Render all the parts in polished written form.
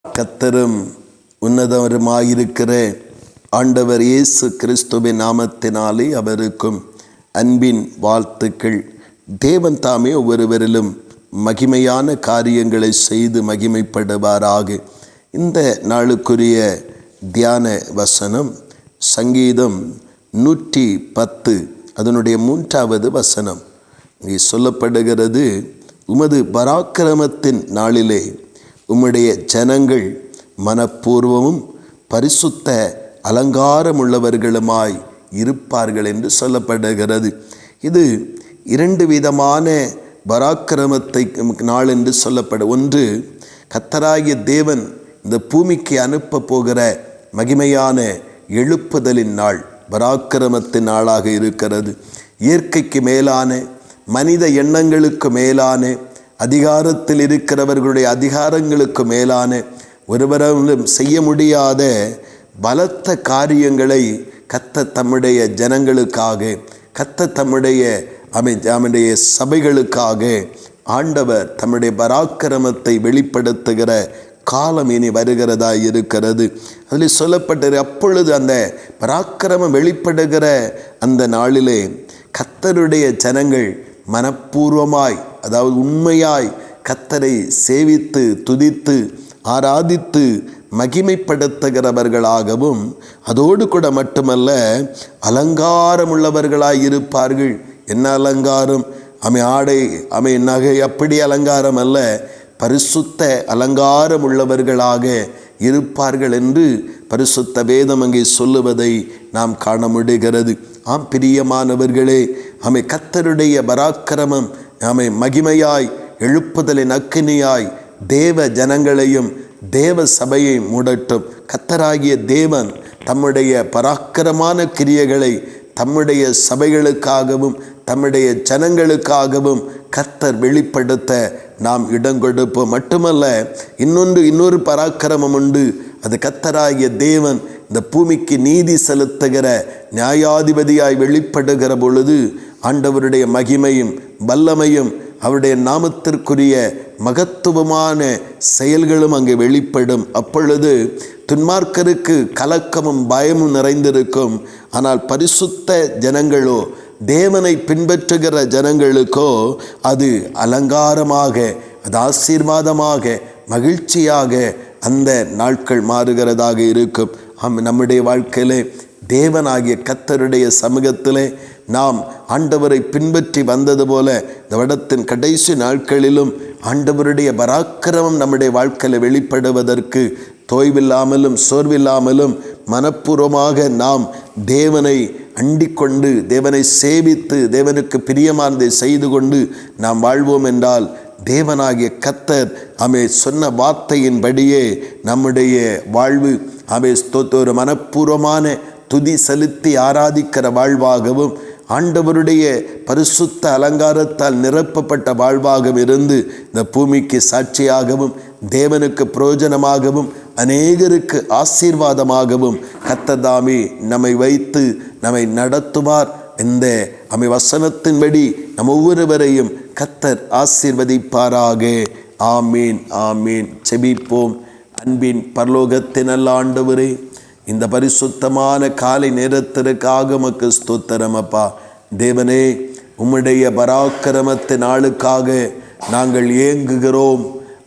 கர்த்தரும் உன்னதருமாயிருக்கிற ஆண்டவர் இயேசு கிறிஸ்துவின் நாமத்தினாலே அவருக்கும் அன்பின் வாழ்த்துக்கள். தேவன் தாமே ஒவ்வொருவரிலும் மகிமையான காரியங்களை செய்து மகிமைப்படுவாராக. இந்த நாளுக்குரிய தியான வசனம் சங்கீதம் 110 அதனுடைய 3வது வசனம். இங்கே சொல்லப்படுகிறது, உமது பராக்கிரமத்தின் நாளிலே உம்முடைய ஜனங்கள் மனப்பூர்வமும் பரிசுத்த அலங்காரமுள்ளவர்களுமாய் இருப்பார்கள் என்று சொல்லப்படுகிறது. இது 2 விதமான பராக்கிரமத்தை நாள் என்று சொல்லப்படும். ஒன்று, கர்த்தராகிய தேவன் இந்த பூமிக்கு அனுப்ப போகிற மகிமையான எழுப்புதலின் நாள், பராக்கிரமத்தின் நாளாக இருக்கிறது. இயற்கைக்கு மேலான, மனித எண்ணங்களுக்கு மேலான, அதிகாரத்தில் இருக்கிறவர்களுடைய அதிகாரங்களுக்கு மேலான, ஒருவரும் செய்ய முடியாத பலத்த காரியங்களை கர்த்தர் தம்முடைய ஜனங்களுக்காக, கர்த்தர் தம்முடைய சபைகளுக்காக ஆண்டவர் தம்முடைய பராக்கிரமத்தை வெளிப்படுத்துகிற காலம் இனி வருகிறதா இருக்கிறது. அதில் சொல்லப்பட்டது, அப்பொழுது அந்த பராக்கிரமம் வெளிப்படுகிற அந்த நாளிலே கர்த்தருடைய ஜனங்கள் மனப்பூர்வமாய், அதாவது உண்மையாய் கர்த்தரை சேவித்து துதித்து ஆராதித்து மகிமைப்படுத்துகிறவர்களாகவும், அதோடு கூட மட்டுமல்ல அலங்காரம் உள்ளவர்களாய் இருப்பார்கள். என்ன அலங்காரம்? ஆடை, நகை, அப்படி அலங்காரம் அல்ல, பரிசுத்த அலங்காரம் உள்ளவர்களாக இருப்பார்கள் என்று பரிசுத்த வேதம் அங்கே சொல்லுவதை நாம் காண முடிகிறது. பிரியமானவர்களே, கர்த்தருடைய பராக்கிரமம் மகிமையாய் எழுப்புதலின் அக்கினியாய் தேவ ஜனங்களையும் தேவ சபையை மூடட்டும். கர்த்தராகிய தேவன் தம்முடைய பராக்கிரமான கிரியைகளை தம்முடைய சபைகளுக்காகவும் தம்முடைய ஜனங்களுக்காகவும் கர்த்தர் வெளிப்படுத்த நாம் இடம் கொடுப்போம். மட்டுமல்ல, இன்னொரு பராக்கிரமம் உண்டு. அது கர்த்தராகிய தேவன் இந்த பூமிக்கு நீதி செலுத்துகிற நியாயாதிபதியாய் வெளிப்படுகிற பொழுது ஆண்டவருடைய மகிமையும் வல்லமையும் அவருடைய நாமத்திற்குரிய மகத்துவமான செயல்களும் அங்கே வெளிப்படும். அப்பொழுது துன்மார்க்கருக்கு கலக்கமும் பயமும் நிறைந்திருக்கும். ஆனால் பரிசுத்த ஜனங்களோ, தேவனை பின்பற்றுகிற ஜனங்களுக்கோ அது அலங்காரமாக, அது ஆசீர்வாதமாக, மகிழ்ச்சியாக அந்த நாட்கள் மாறுகிறதாக இருக்கும். நம்முடைய வாழ்க்கையிலே தேவனாகிய கர்த்தருடைய சமூகத்திலே நாம் ஆண்டவரை பின்பற்றி வந்தது போல இந்த வருடத்தின் கடைசி நாட்களிலும் ஆண்டவருடைய பராக்கிரமம் நம்முடைய வாழ்க்கையில் வெளிப்படுவதற்கு தோய்வில்லாமலும் சோர்வில்லாமலும் மனப்பூர்வமாக நாம் தேவனை அண்டிக்கொண்டு, தேவனை சேவித்து, தேவனுக்கு பிரியமானதை செய்து கொண்டு நாம் வாழ்வோம் என்றால், தேவனாகிய கர்த்தர் சொன்ன வார்த்தையின்படியே நம்முடைய வாழ்வு ஒரு மனப்பூர்வமான துதி செலுத்தி ஆராதிக்கிற வாழ்வாகவும், ஆண்டவருடைய பரிசுத்த அலங்காரத்தால் நிரப்பப்பட்ட வாழ்வாகவும் இருந்து இந்த பூமிக்கு சாட்சியாகவும், தேவனுக்கு பிரயோஜனமாகவும், அநேகருக்கு ஆசீர்வாதமாகவும் கர்த்தர் தாமே நம்மை வைத்து நம்மை நடத்துவார். இந்த வசனத்தின்படி நம் ஒவ்வொருவரையும் கர்த்தர் ஆசீர்வதிப்பாராக. ஆமீன், ஆமீன். செபிப்போம். அன்பின் பரலோகத்தின் நல்ல ஆண்டவரே, இந்த பரிசுத்தமான காலை நேரத்திற்காக உமக்கு ஸ்தோத்திரம் அப்பா. தேவனே, உம்முடைய பராக்கிரமத்தின் நாளுக்காக நாங்கள் ஏங்குகிறோம்.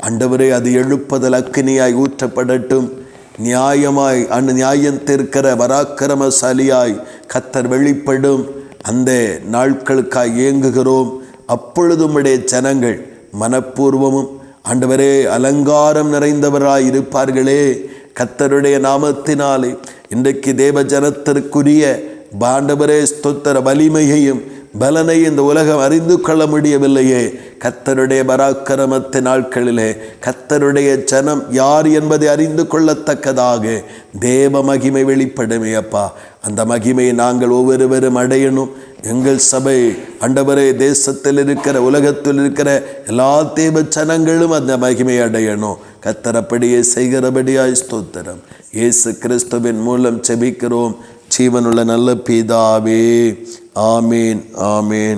ஆண்டவரே, அது எழுப்புதல் அக்கினியாய் ஊற்றப்படட்டும். நியாயமாய் நியாயம் தீர்க்கிற பராக்கிரமசாலியாய் கர்த்தர் வெளிப்படும் அந்த நாட்களுக்காய் ஏங்குகிறோம். அப்பொழுது உம்முடைய ஜனங்கள் மனப்பூர்வமும் ஆண்டவரே அலங்காரம் நிறைந்தவராய் இருப்பார்களே. கர்த்தருடைய நாமத்தினாலே இன்றைக்கு தேவ ஜனத்திற்குரிய ஆண்டவரே ஸ்தோத்திர வலிமையையும் பலனையும் இந்த உலகம் அறிந்து கொள்ள முடியவில்லையே. கர்த்தருடைய பராக்கிரமத்தின் நாட்களிலே கர்த்தருடைய ஜனம் யார் என்பதை அறிந்து கொள்ளத்தக்கதாக தேவ மகிமை வெளிப்படுமே அப்பா. அந்த மகிமையை நாங்கள் ஒவ்வொருவரும் அடையணும். எங்கள் சபை ஆண்டவரே, தேசத்தில் இருக்கிற, உலகத்தில் இருக்கிற எல்லா தேவ ஜனங்களும் அந்த மகிமை அடையணும். கர்த்தரப்படியே செய்கிறபடியாய் ஸ்தோத்திரம். இயேசு கிறிஸ்துவின் மூலம் செபிக்கிறோம் ஜீவனுள்ள நல்ல பிதாவே. ஆமீன், ஆமீன்.